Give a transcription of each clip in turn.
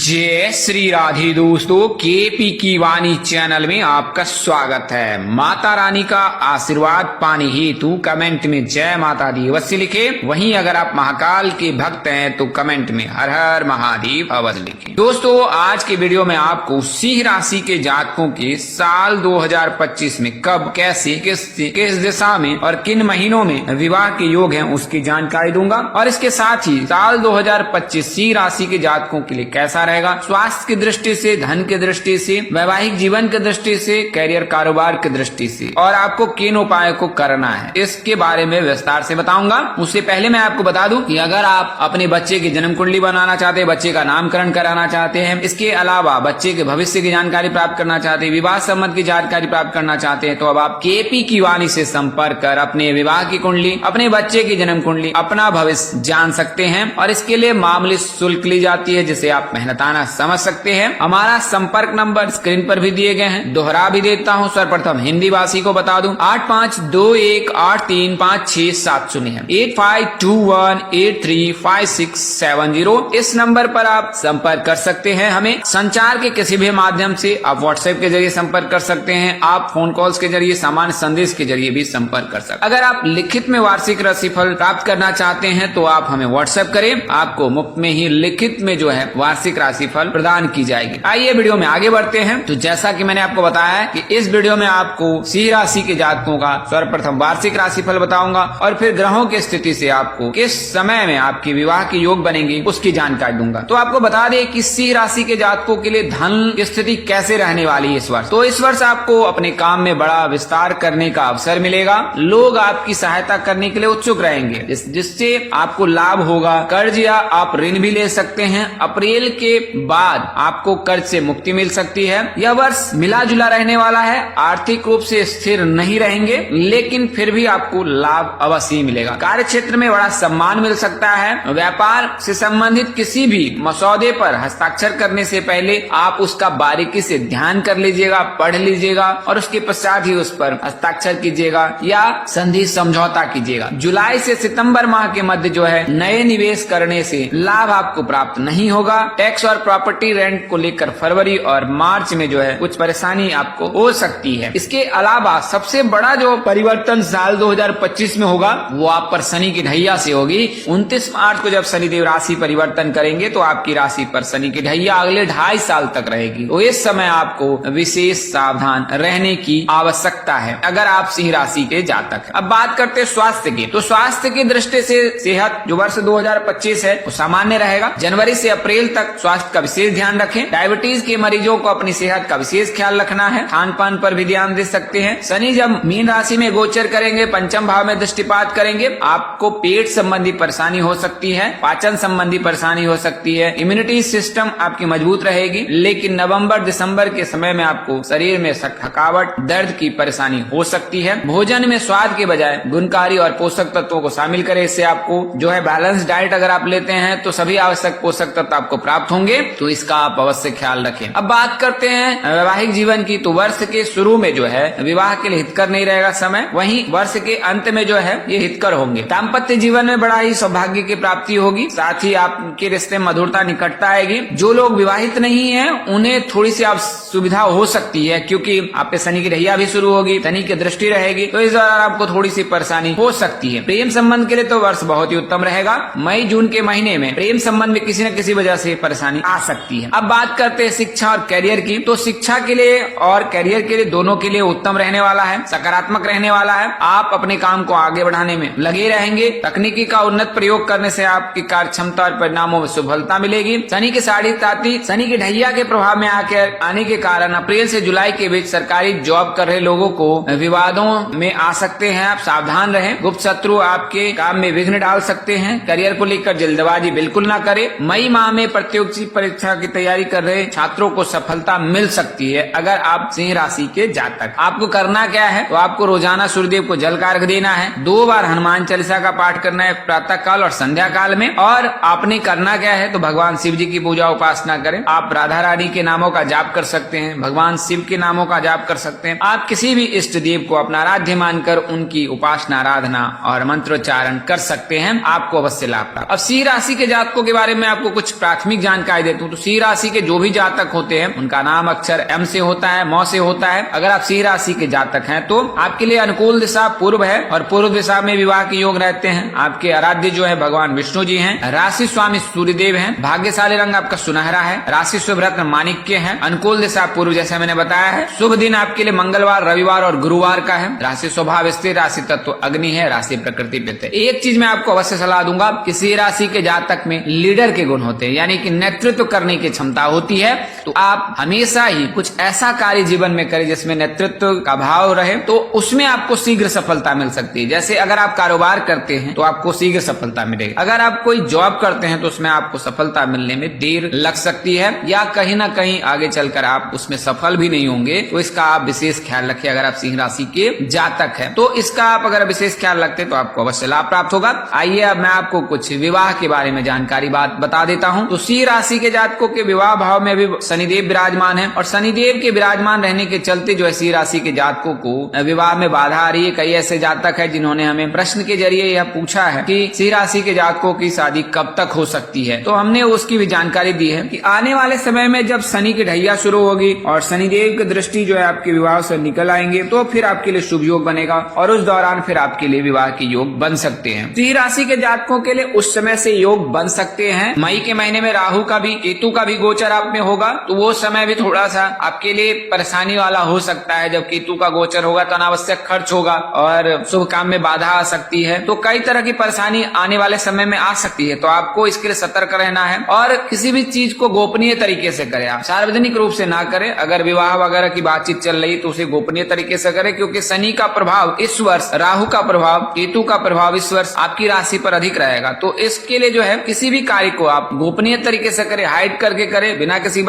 जय श्री राधे दोस्तों, केपी की वाणी चैनल में आपका स्वागत है। माता रानी का आशीर्वाद पाने हेतु कमेंट में जय माता दी अवश्य लिखे। वहीं अगर आप महाकाल के भक्त हैं तो कमेंट में हर हर महादेव अवश्य लिखें। दोस्तों, आज के वीडियो में आपको सिंह राशि के जातकों के साल 2025 में कब, कैसे, किस दिशा में और किन महीनों में विवाह के योग हैं उसकी जानकारी दूंगा। और इसके साथ ही साल 2025 सिंह राशि के जातकों के लिए कैसा रहेगा, स्वास्थ्य की दृष्टि से, धन की दृष्टि से, वैवाहिक जीवन की दृष्टि से, कैरियर कारोबार की दृष्टि से, और आपको किन उपायों को करना है इसके बारे में विस्तार से बताऊंगा। उससे पहले मैं आपको बता दूं कि अगर आप अपने बच्चे की जन्म कुंडली बनाना चाहते हैं, बच्चे का नामकरण कराना चाहते हैं, इसके अलावा बच्चे के भविष्य की जानकारी प्राप्त करना चाहते हैं, विवाह संबंध की जानकारी प्राप्त करना चाहते हैं, तो अब आप केपी की वाणी से संपर्क कर अपने विवाह की कुंडली, अपने बच्चे की जन्म कुंडली, अपना भविष्य जान सकते हैं। और इसके लिए मामूली शुल्क ली जाती है जिसे आप मेहनताना समझ सकते हैं। हमारा संपर्क नंबर स्क्रीन पर भी दिए गए हैं, दोहरा भी देता हूं। सर्वप्रथम हिंदी भाषी को बता दूं, 8521835670 है, 8521835670। इस नंबर पर आप संपर्क कर सकते हैं। हमें संचार के किसी भी माध्यम से आप व्हाट्सएप के जरिए संपर्क कर सकते हैं, आप फोन कॉल्स के जरिए, सामान्य संदेश के जरिए भी संपर्क कर सकते हैं। अगर आप लिखित में वार्षिक राशिफल प्राप्त करना चाहते हैं तो आप हमें व्हाट्सएप करें, आपको मुफ्त में ही लिखित में जो है वार्षिक राशिफल प्रदान की जाएगी। आइए वीडियो में आगे बढ़ते हैं। तो जैसा कि मैंने आपको बताया है कि इस वीडियो में आपको सिंह राशि के जातकों का सर्वप्रथम वार्षिक राशिफल बताऊंगा और फिर ग्रहों की स्थिति से आपको किस समय में आपके विवाह के योग बनेंगे उसकी जानकारी दूंगा। तो आपको बता दें कि सिंह राशि के जातकों के लिए धन की स्थिति कैसे रहने वाली है इस वर्ष। तो इस वर्ष आपको अपने काम में बड़ा विस्तार करने का अवसर मिलेगा। लोग आपकी सहायता करने के लिए उत्सुक रहेंगे, जिससे आपको लाभ होगा। कर्ज या आप ऋण भी ले सकते हैं। अप्रैल के बाद आपको कर्ज से मुक्ति मिल सकती है। यह वर्ष मिला जुला रहने वाला है। आर्थिक रूप से स्थिर नहीं रहेंगे, लेकिन फिर भी आपको लाभ अवश्य मिलेगा। कार्य क्षेत्र में बड़ा सम्मान मिल सकता है। व्यापार से संबंधित किसी भी मसौदे पर हस्ताक्षर करने से पहले आप उसका बारीकी से ध्यान कर लीजिएगा, पढ़ लीजिएगा और उसके पश्चात ही उस पर हस्ताक्षर कीजिएगा या संधि समझौता कीजिएगा। जुलाई से सितंबर माह के मध्य जो है नए निवेश करने से लाभ आपको प्राप्त नहीं होगा। टैक्स और प्रॉपर्टी रेंट को लेकर फरवरी और मार्च में जो है कुछ परेशानी आपको हो सकती है। इसके अलावा सबसे बड़ा जो परिवर्तन साल 2025 में होगा वो आप पर शनि की ढैया से होगी। 29 मार्च को जब शनिदेव राशि परिवर्तन करेंगे तो आपकी राशि पर शनि की ढैया अगले 2.5 साल तक रहेगी। तो इस समय आपको विशेष सावधान रहने की आवश्यकता है अगर आप सिंह राशि के जातक हैं। अब बात करते हैं स्वास्थ्य की। तो स्वास्थ्य की दृष्टि से सेहत जो वर्ष 2025 है वो सामान्य रहेगा। जनवरी से अप्रैल तक स्वास्थ्य का विशेष ध्यान रखें। डायबिटीज के मरीजों को अपनी सेहत का विशेष ख्याल रखना है। खान पान पर भी ध्यान दे सकते हैं। शनि जब मीन राशि में गोचर करेंगे, पंचम भाव में दृष्टिपात करेंगे, आपको पेट संबंधी परेशानी हो सकती है, पाचन संबंधी परेशानी हो सकती है, इम्यूनिटी सिस्टम आपकी मजबूत रहेगी। लेकिन नवंबर दिसंबर के समय में आपको शरीर में थकावट, दर्द की परेशानी हो सकती है। भोजन में स्वाद के बजाय गुणकारी और पोषक तत्वों को शामिल करें। इससे आपको जो है बैलेंस डाइट अगर आप लेते हैं तो सभी आवश्यक पोषक तत्व आपको प्राप्त होंगे, तो इसका आप अवश्य ख्याल रखें। अब बात करते हैं वैवाहिक जीवन की। तो वर्ष के शुरू में जो है विवाह के लिए हितकर नहीं रहेगा समय, वहीं वर्ष के अंत में जो है ये हितकर होंगे। दाम्पत्य जीवन में बड़ा ही सौभाग्य की प्राप्ति होगी, साथ ही आपके रिश्ते में मधुरता, निकटता आएगी। जो लोग विवाहित नहीं है उन्हें थोड़ी सी आप सुविधा हो सकती है, क्योंकि आप पे शनि की ढैया भी शुरू होगी, शनि की दृष्टि रहेगी, तो इस दौरान आपको थोड़ी सी परेशानी हो सकती है। प्रेम संबंध के लिए तो वर्ष बहुत ही उत्तम रहेगा। मई जून के महीने में प्रेम संबंध में किसी न किसी वजह से परेशानी आ सकती है। अब बात करते हैं शिक्षा और कैरियर की। तो शिक्षा के लिए और कैरियर के लिए दोनों के लिए उत्तम रहने वाला है, सकारात्मक रहने वाला है। आप अपने काम को आगे बढ़ाने में लगे रहेंगे। तकनीकी का उन्नत प्रयोग करने से आपकी कार्य क्षमता और परिणामों में सफलता मिलेगी। शनि की साढ़े साथी शनि की ढैया के प्रभाव में आने के कारण अप्रैल से जुलाई के बीच सरकारी जॉब कर रहे लोगों को विवादों में आ सकते हैं। आप सावधान रहें। गुप्त शत्रु आपके काम में विघ्न डाल सकते हैं। करियर को लेकर जल्दबाजी बिल्कुल ना करें। मई माह में प्रतियोगी परीक्षा की तैयारी कर रहे छात्रों को सफलता मिल सकती है। अगर आप सिंह राशि के जातक, आपको करना क्या है, तो आपको रोजाना सूर्यदेव को जल का अर्घ देना है। 2 बार हनुमान चालीसा का पाठ करना है प्रातः काल और संध्या काल में। और आपने करना क्या है, तो भगवान शिव जी की पूजा उपासना करें। आप राधा रानी के नामों का जाप कर सकते हैं, भगवान शिव के नामों का जाप कर सकते हैं। आप किसी भी इष्ट देव को अपना आराध्य मानकर उनकी उपासना, आराधना और मंत्रोच्चारण कर सकते हैं। आपको अवश्य लाभ प्राप्त। अब सिंह राशि के जातकों के बारे में आपको कुछ प्राथमिक जानकारी दिखाई देते हो तो सिंह राशि के जो भी जातक होते हैं उनका नाम अक्षर M से होता है, म से होता है। अगर आप सिंह राशि के जातक हैं तो आपके लिए अनुकूल दिशा पूर्व है और पूर्व दिशा में विवाह के योग रहते हैं। आपके आराध्य जो है भगवान विष्णु जी हैं। राशि स्वामी सूर्यदेव हैं। भाग्यशाली रंग आपका सुनहरा है। राशि शुभ रत्न माणिक्य है। अनुकूल दिशा पूर्व जैसे मैंने बताया है। शुभ दिन आपके लिए मंगलवार, रविवार और गुरुवार का है। राशि स्वभाव स्थिर, राशि तत्व अग्नि है, राशि प्रकृति पित्त है। एक चीज मैं आपको अवश्य सलाह दूंगा कि सिंह राशि के जातक में लीडर के गुण होते हैं, यानी कि नेतृत्व करने की क्षमता होती है। तो आप हमेशा ही कुछ ऐसा कार्य जीवन में करें जिसमें नेतृत्व का भाव रहे, तो उसमें आपको शीघ्र सफलता मिल सकती है। जैसे अगर आप कारोबार करते हैं तो आपको शीघ्र सफलता मिलेगी। अगर आप कोई जॉब करते हैं तो उसमें आपको सफलता मिलने में देर लग सकती है या कहीं ना कहीं आगे चलकर आप उसमें सफल भी नहीं होंगे। तो इसका आप विशेष ख्याल रखिए। अगर आप सिंह राशि के जातक हैं तो इसका आप अगर विशेष ख्याल रखते हैं तो आपको अवश्य लाभ प्राप्त होगा। आइए अब मैं आपको कुछ विवाह के बारे में जानकारी बता देता हूं। तो सिंह राशि के जातकों के विवाह भाव में भी शनिदेव विराजमान है और शनिदेव के विराजमान रहने के चलते जो है सिंह राशि के जातकों को विवाह में बाधा आ रही है। कई ऐसे जातक है जिन्होंने हमें प्रश्न के जरिए यह पूछा है कि सिंह राशि के जातकों की शादी कब तक हो सकती है, तो हमने उसकी भी जानकारी दी है कि आने वाले समय में जब शनि की ढैया शुरू होगी और शनिदेव की दृष्टि जो है आपके विवाह से निकल आएंगे तो फिर आपके लिए शुभ योग बनेगा और उस दौरान फिर आपके लिए विवाह के योग बन सकते हैं। सिंह राशि के जातकों के लिए उस समय से योग बन सकते हैं। मई के महीने में राहु का भी, केतु का भी गोचर आप में होगा, तो वो समय भी थोड़ा सा आपके लिए परेशानी वाला हो सकता है। जब केतु का गोचर होगा तो अनावश्यक खर्च होगा और शुभ काम में बाधा आ सकती है। तो कई तरह की परेशानी आने वाले समय में आ सकती है। तो आपको इसके लिए सतर्क रहना है और किसी भी चीज को गोपनीय तरीके से करें। आप सार्वजनिक रूप से ना करें। अगर विवाह वगैरह की बातचीत चल रही तो उसे गोपनीय तरीके से करें, क्योंकि शनि का प्रभाव इस वर्ष, राहु का प्रभाव, केतु का प्रभाव इस वर्ष आपकी राशि पर अधिक रहेगा। तो इसके लिए जो है किसी भी कार्य को आप गोपनीय तरीके से करें, हाइड करके करें, बिना किसी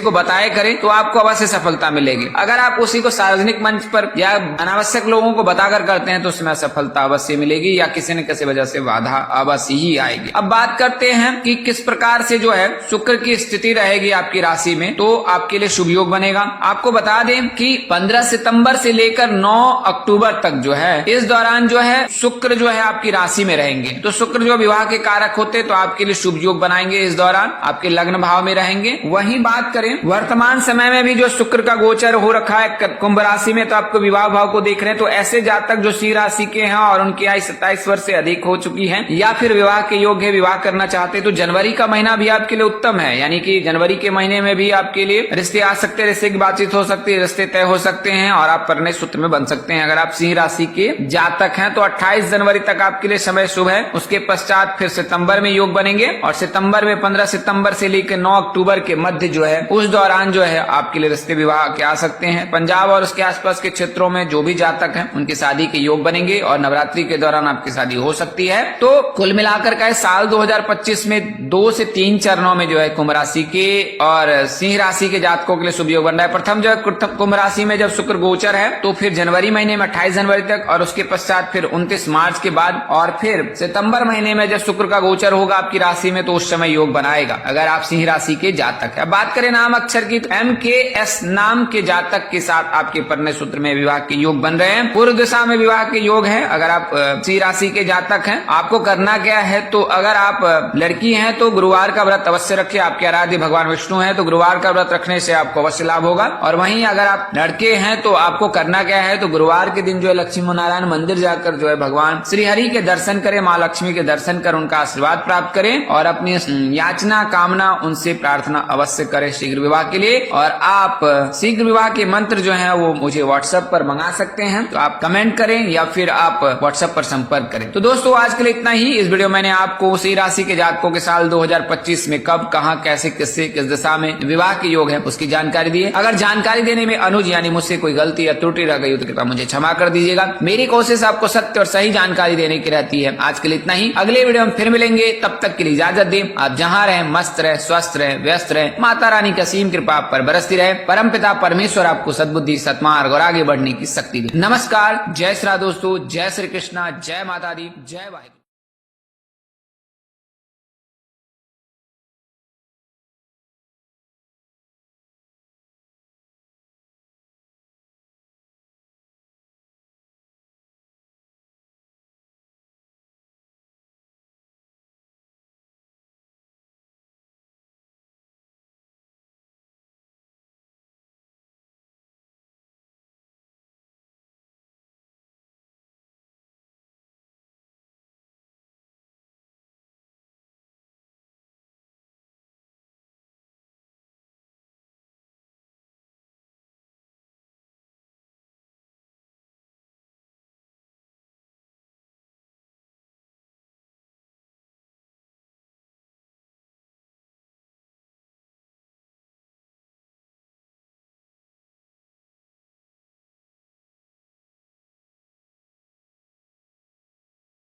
को बताए करें तो आपको अवश्य सफलता मिलेगी। अगर आप उसी को सार्वजनिक मंच पर या अनावश्यक लोगों को बताकर करते हैं तो उसमें असफलता अवश्य मिलेगी या किसी न किसी वजह से बाधा अवश्य ही आएगी। अब बात करते हैं कि किस प्रकार से जो है शुक्र की स्थिति रहेगी आपकी राशि में तो आपके लिए शुभ योग बनेगा। आपको बता दें कि 15 सितंबर से लेकर 9 अक्टूबर तक जो है इस दौरान जो है शुक्र जो है आपकी राशि में रहेंगे। तो शुक्र जो विवाह के कारक होते तो आपके लिए शुभ योग बनाएंगे। इस दौरान आपके लग्न भाव में रहेंगे। वहीं बात करें वर्तमान समय में भी जो शुक्र का गोचर हो रखा है कुंभ राशि में, तो आपको विवाह भाव को देख रहे हैं। तो ऐसे जातक जो सिंह राशि के हैं और उनकी आयु 27 वर्ष से अधिक हो चुकी है या फिर विवाह के योग्य विवाह करना चाहते तो जनवरी का महीना भी आपके लिए उत्तम है। यानी कि जनवरी के महीने में भी आपके लिए रिश्ते आ सकते हैं, रिश्ते की बातचीत हो सकती है, रिश्ते तय हो सकते हैं और आप परिणय सूत्र में बन सकते हैं। अगर आप सिंह राशि के जातक हैं तो 28 जनवरी तक आपके लिए समय शुभ है। उसके पश्चात फिर सितंबर में योग बनेंगे और सितंबर में 15 सितंबर से लेकर 9 अक्टूबर के मध्य जो है उस दौरान जो है आपके लिए रिश्ते विवाह के आ सकते हैं। पंजाब और उसके आसपास के क्षेत्रों में जो भी जातक हैं उनकी शादी के योग बनेंगे और नवरात्रि के दौरान आपकी शादी हो सकती है। तो कुल मिलाकर का साल 2025 में 2 से 3 चरणों में जो है कुंभ राशि के और सिंह राशि के जातकों के लिए शुभ योग बन रहा है। प्रथम जो है कुंभ राशि में जब शुक्र गोचर है तो फिर जनवरी महीने में 28 जनवरी तक और उसके पश्चात फिर 29 मार्च के बाद और फिर सितंबर महीने में जब शुक्र का गोचर होगा आपकी राशि में तो उस समय योग बनाएगा अगर आप सिंह राशि के जातक है। बात करें नाम अक्षर की तो MKS नाम के जातक के साथ आपके परिणय सूत्र में विवाह के योग बन रहे हैं। पूर्व दिशा में विवाह के योग है। अगर आप सिंह राशि के जातक हैं आपको करना क्या है, तो अगर आप लड़की हैं तो गुरुवार का व्रत अवश्य रखिए। आपके आराध्य भगवान विष्णु हैं तो गुरुवार का व्रत रखने से आपको अवश्य लाभ होगा। और वहीं अगर आप लड़के हैं तो आपको करना क्या है, तो गुरुवार के दिन जो है लक्ष्मी नारायण मंदिर जाकर जो है भगवान श्री हरि के दर्शन करें, माँ लक्ष्मी के दर्शन कर उनका आशीर्वाद प्राप्त करें और अपनी याचना कामना उनसे प्रार्थना अवश्य करें शीघ्र विवाह के लिए। और आप शीघ्र विवाह के मंत्र जो है वो मुझे व्हाट्सएप पर मंगा सकते हैं, तो आप कमेंट करें या फिर आप व्हाट्सएप पर संपर्क करें। तो दोस्तों आज के लिए इतना ही। इस वीडियो मैंने आपको सिंह राशि के जातकों के साल 2025 में कब, कहां, कैसे, किससे, किस दिशा में विवाह के योग है उसकी जानकारी दी है। अगर जानकारी देने में अनुज यानी मुझसे कोई गलती या त्रुटि रह गई हो तो कृपया मुझे क्षमा कर दीजिएगा। मेरी कोशिश आपको सत्य और सही जानकारी देने की रहती है। आज के लिए इतना ही। अगले वीडियो में फिर मिलेंगे, तब तक के लिए इजाजत दें। आप जहां रहें मस्त रहे, स्वस्थ रहे, व्यस्त रहे। माता रानी की असीम कृपा आप पर बरसती रहे। परम पिता परमेश्वर आपको सद्बुद्धि, सत्मार्ग और आगे बढ़ने की शक्ति दे। नमस्कार, जय श्री राम दोस्तों, जय श्री कृष्णा, जय माता दी, जय वाहिगुरु।